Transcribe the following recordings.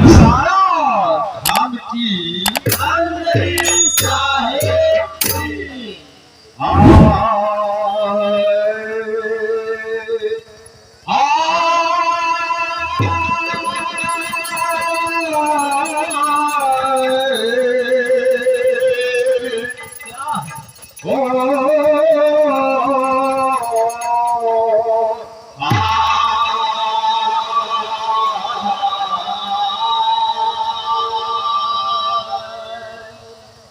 सारा धाम की अंजलि साहेब की।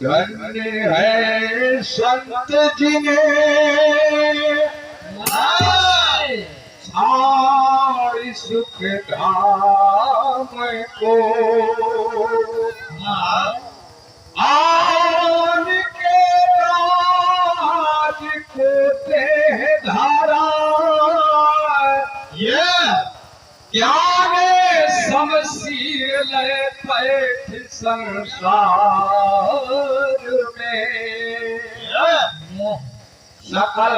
धन्य है संत जी ने सारी सुख धाम को आन के राज को देह धारा ये ज्ञान समशील पैठ संसार में सकल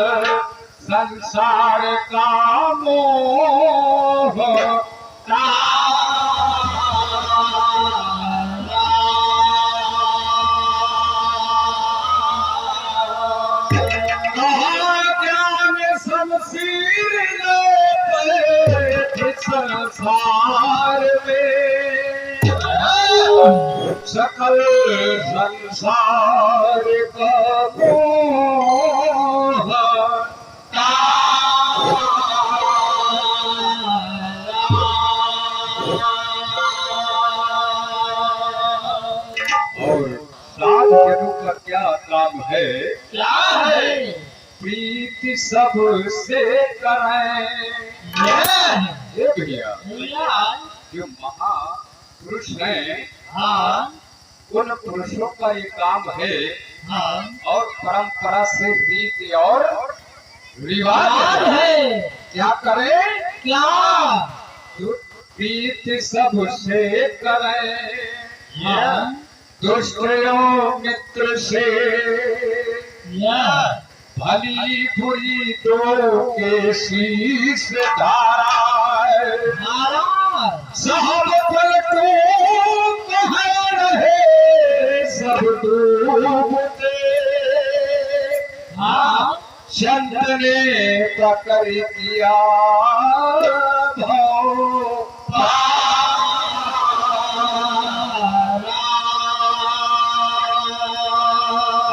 संसार का मोह ज्ञान समशील पैठ संसार में सकल संसार का मोह और साध जनु का क्या काम है? क्या है? प्रीति सबसे करें। ये भैया जो महापुरुष हैं, उन पुरुषों का ये काम है। और परंपरा से रीति और रिवाज है। क्या करें? क्या प्रीति सबसे करें, दुष्टों मित्र से भली बुरी दो के शीश धारा सब पलटो कहाँ रहे सब डूबते। संत ने पकड़ किया भाव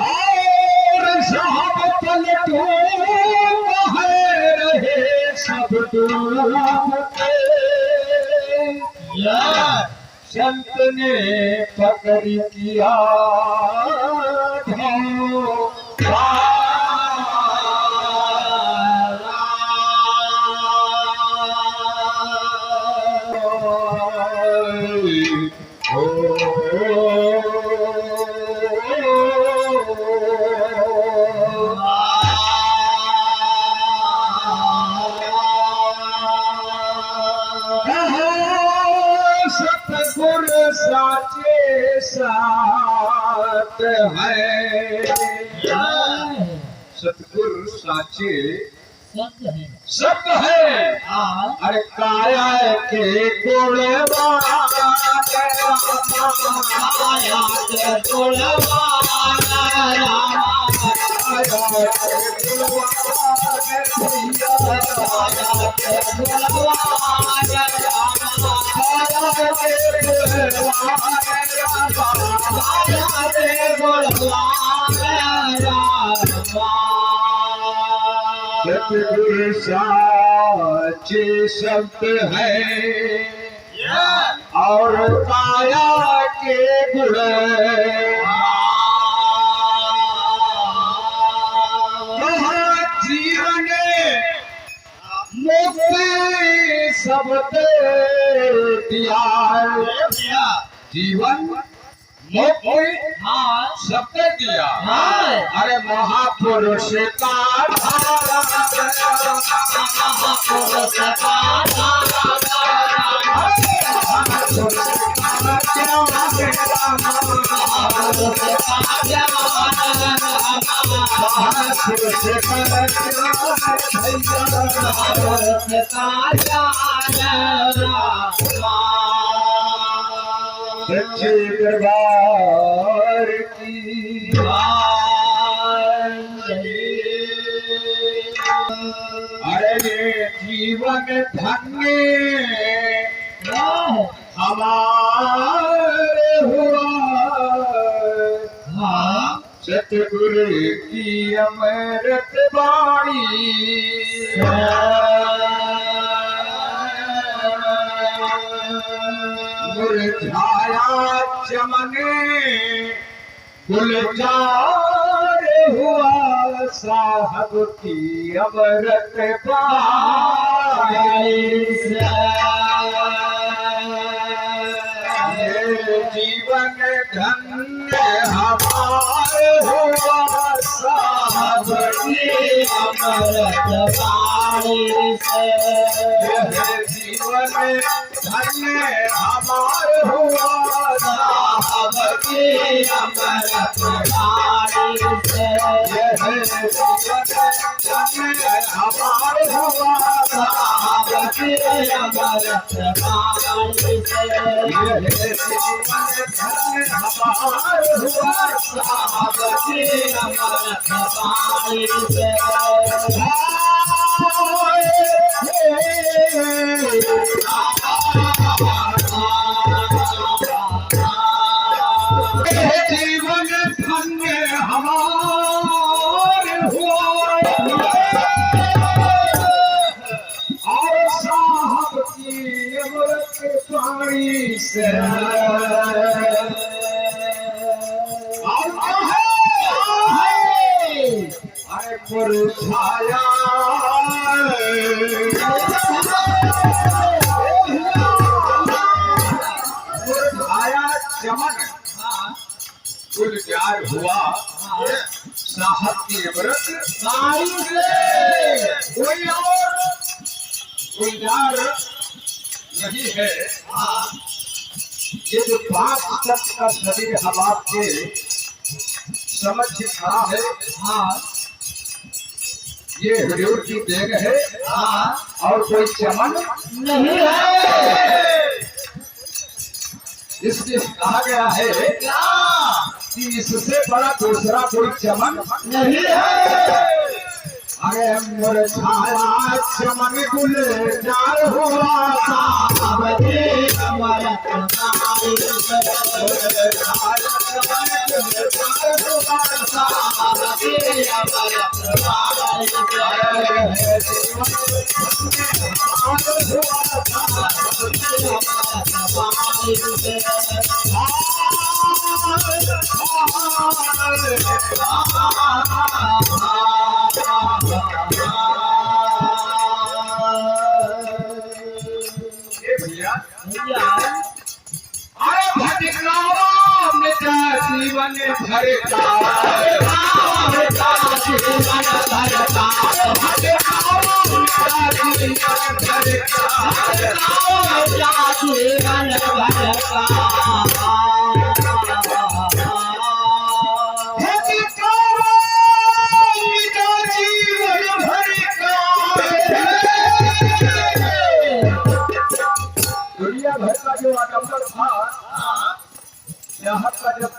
और सब पलटो कहाँ रहे सब डूबते। संत ने पकड़ किया सतगुरु साचे साथ है। सतगुरु साचे सब है। अरे काया के गुणवान काया के गुणवान सतगुरु साचे शब्द है और काया के गुण जीवन मुक्ति सब दे दिया। जीवन मुक्ति सबके दिया। अरे महापुरुष का सच्चे दरबार की अरे ये जीवन धन्य हमारे हुआ सतगुरु की अमृत वाणी मुरझाया चमन गुलजार हुआ साहब की अमृत वाणी जीवन धन्य हमारे हुआ साहब की अमृत वाणी से जीवन धन्य हमारे हुआ साहब की अमृत वाणी से जीवन धन्य हमारे हुआ साहब की अमृत वाणी से हमारे हुआ साहब की अमृत वाणी से जीवन धन्य हमारे हुआ और साहब की अमृत वाणी से अरे मुरझाया मुरझाया चमन गुलजार हुआ साहब की अमृत वाणी से कोई और गुलजार नहीं है। ये जो 5 तक का शरीर हम आपके समझ खड़ा है ये हुजूर की देन है और कोई चमन नहीं है। इसलिए कहा गया है कि इससे बड़ा दूसरा कोई चमन नहीं है। अरे मुरझाया चमन गुलजार हुआ साहब की अमृत वाणी से मुरझाया चमन गुलजार हुआ साहब की अमृत वाणी से हुआ साहब की अमृत वाणी से अरे भटकाम का जीवन भर का जीवन भर का जीवन भर का दुनिया भर का जो आडंबर था यहाँ का जब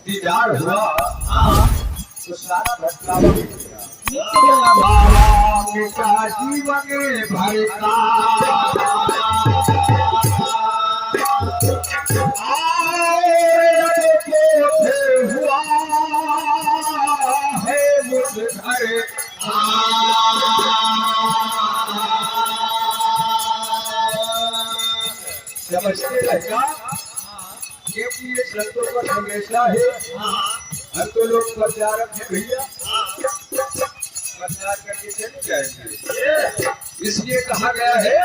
दीदार हुआ तो सारा भटकावा का जीवन भर का हुआ है मुझ घर समझते रहेगा क्योंकि ये संतों का हमेशा है। हम तो लोग प्रचारक है भैया, प्रचार करके चले जाएंगे। इसलिए कहा गया है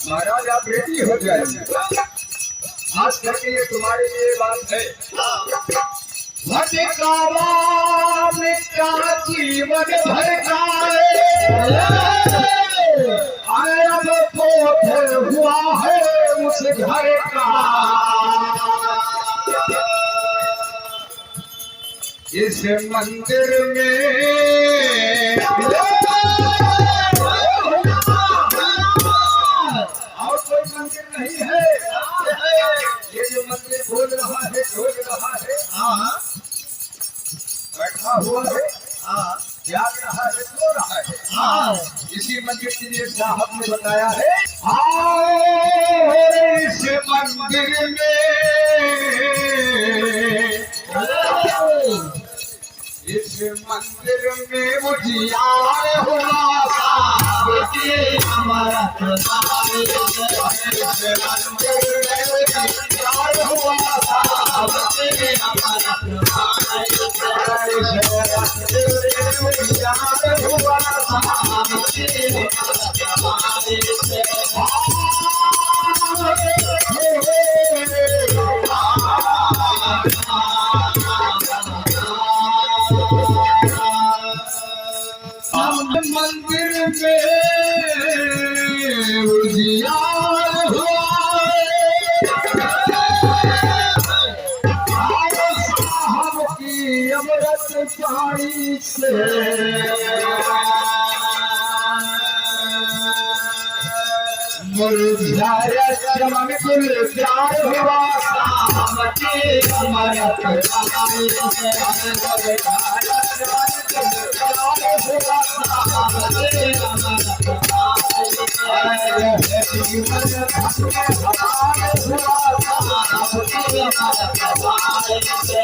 महाराज आप रेडी हो जाएंगे। खास करके ये तुम्हारे लिए बात है। भटकावा में का जीवन भर का अब पोथ हुआ है उस घर का इस मंदिर में और कोई मंदिर नहीं है। ये जो मंदिर के लिए साहब ने बताया है, आओ इस मंदिर में, इस मंदिर में उजियार हुआ साहब की हमारा प्रसाद, इस मंदिर में उजियार हुआ साहब की हमारा प्रसाद, इस मंदिर में उजियार हुआ साहब की मंदिर में उजियार हुआ साहब की अमृत पानी से, मुरझाया चमन गुलजार हुआ साहब की अमृत पानी से, मुरझाया चमन गुलजार हुआ साहब की अमृत पानी से, जीवन धन्य हमारे हुआ साहब की अमृत पानी से।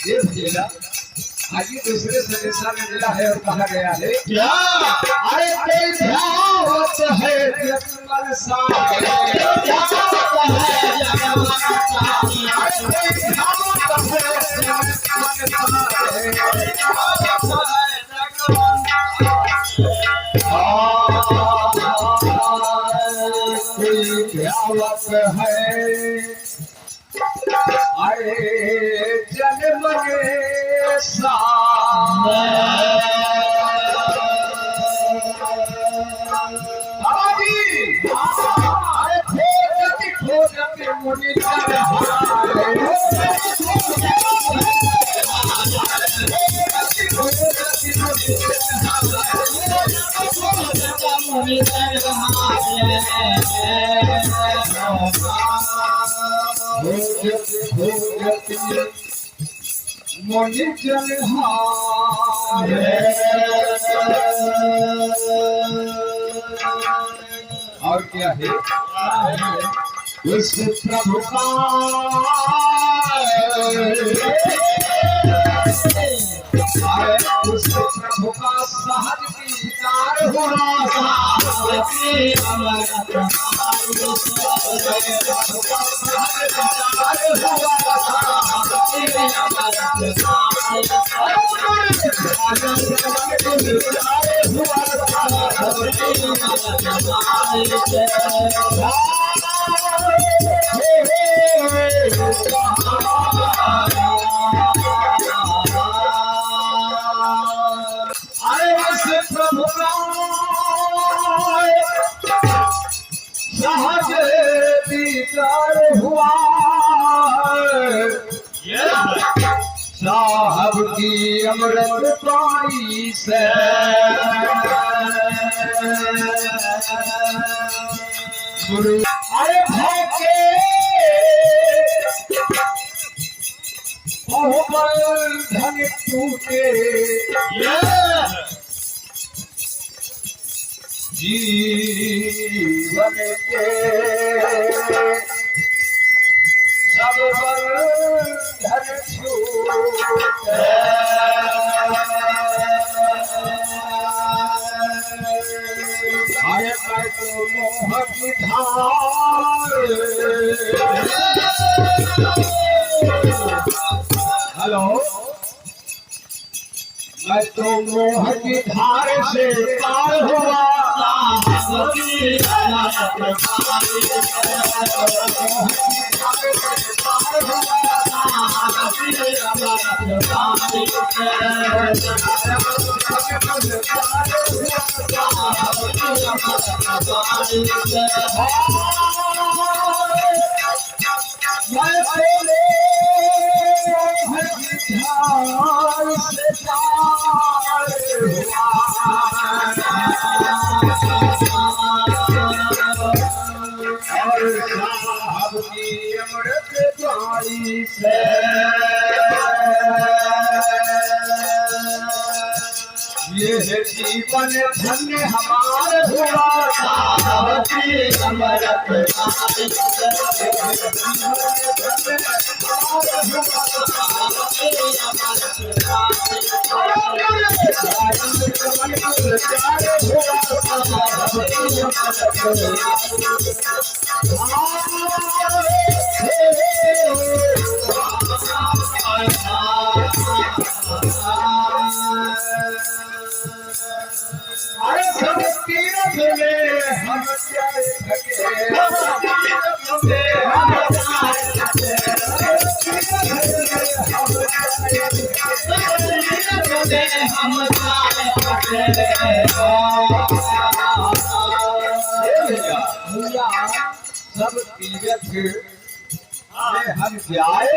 ये मिला आगे दूसरे संदेशा में मिला है और कहा गया है क्या, अरे कोई ध्यावत है जगमल सारे, ध्यावत है जगमल सारे, अरे कोई ध्यावत है जगमल सारे, ध्यावत है जगमल, कोई ध्यावत है, अरे जन्म मोनि जलहारे, और क्या है उस प्रभु का, उस प्रभु का सहज दीदार हुआ साहब की अमृत पानी से, प्रभु का सहज दीदार हुआ साहब की अमृत पानी से, हुआ साहब की अमृत पानी से। प्रभु सहज दीदार हुआ साहब की अमृत पानी से, अरे भोके बहुबल धन टूटे, जीवन के सब बंधन छूटे, अरे मैं तो मोह की धार, हेलो, मैं तो मोह की धार से पार हुआ साहब की अमृत पानी से, पार हुआ साहब की अमृत पानी से, मैं से साहब की अमृत बाणी से ये है जीवन धन्य हमारे हुआ साहब की अमृत बाणी से अरे सब तीरथ में हम जाए सब तीरथ में हम जाए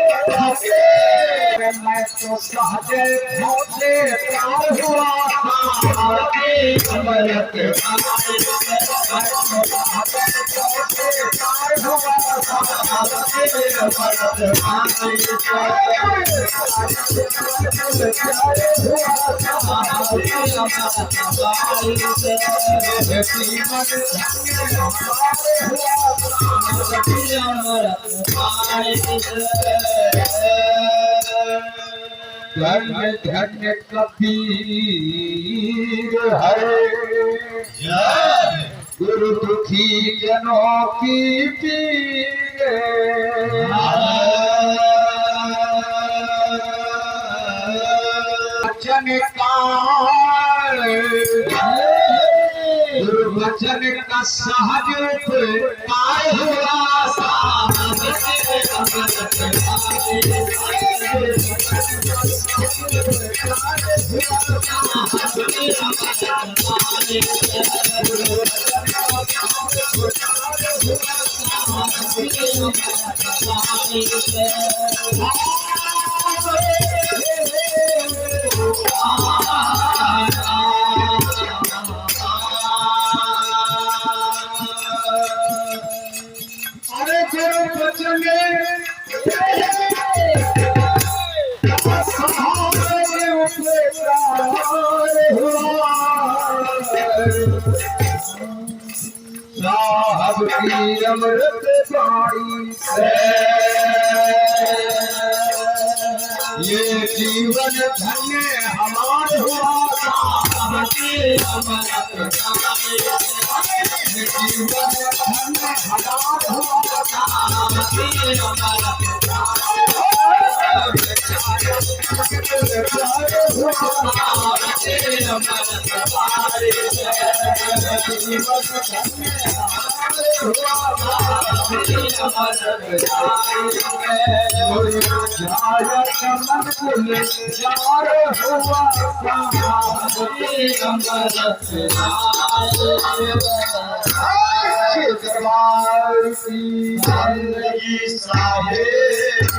मैं तो सहजे से प्यार हुआ अमृत धन्य धन्य कबीर है गुरु दुखी जनों की पीर वचन काल गुरु वचन का सहज पाए हुआ अरे गुरु वचन साहब की अमृत बाणी से ये जीवन धन्य हमार हुआ साहब की अमृत बाणी ये जीवन धन्य हमार हुआ साहब की अमृत दरबार की जिंदगी साहेब